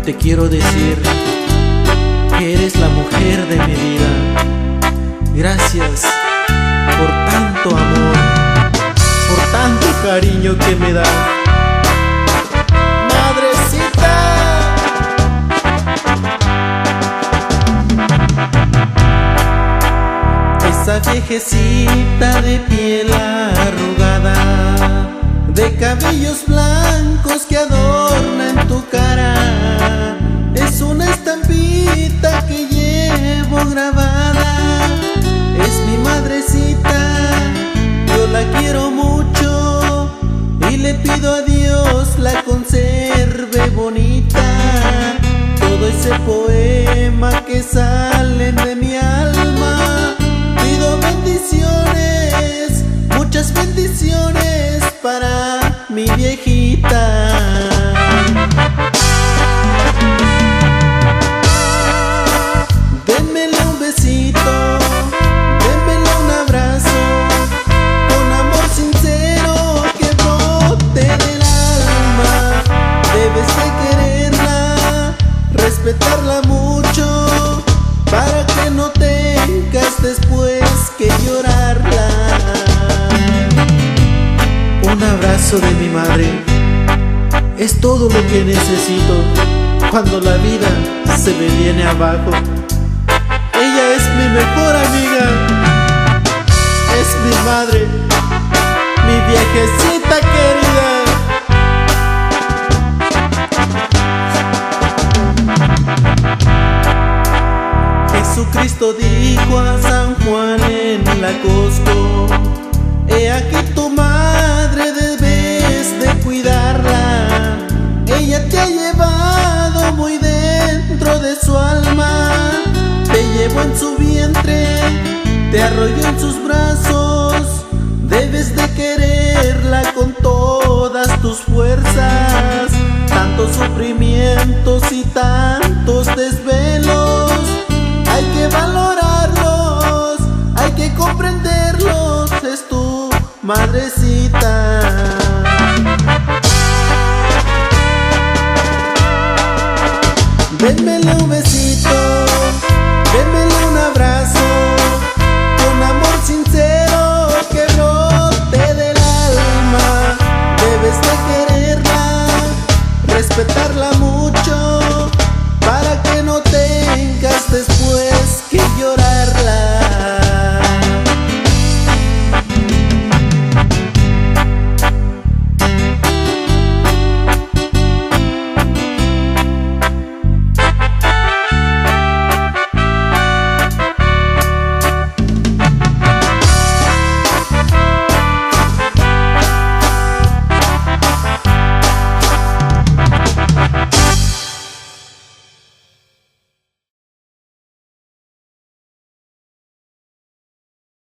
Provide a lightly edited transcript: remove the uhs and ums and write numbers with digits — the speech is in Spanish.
te quiero decir que eres la mujer de mi vida. Gracias por tanto amor, por tanto cariño que me das. Madrecita, esa viejecita de piel arrugada, de cabellos blancos que adornan tu cara, es una estampita que llevo grabada. Es mi madrecita, yo la quiero mucho y le pido a Dios la conserve bonita. Todo ese poema que sale de mi alma, pido bendiciones, muchas bendiciones para mi viejita. Démele un besito, démele un abrazo, con amor sincero que brote del alma. Debes de quererla, respetarla mucho, para que no tengas después que llorarla. Un abrazo de mi madre es todo lo que necesito cuando la vida se me viene abajo. Ella es mi mejor amiga, es mi madre, mi viejecita querida. Jesucristo dijo a San Juan en la Costco: he aquí tu madre, debes de cuidarla. Ella te ha llevado muy dentro de su alma, te llevó en su vientre, te arrolló en sus brazos. Debes de quererla con todas tus fuerzas. Tantos sufrimientos y tantos desvelos hay que valorar.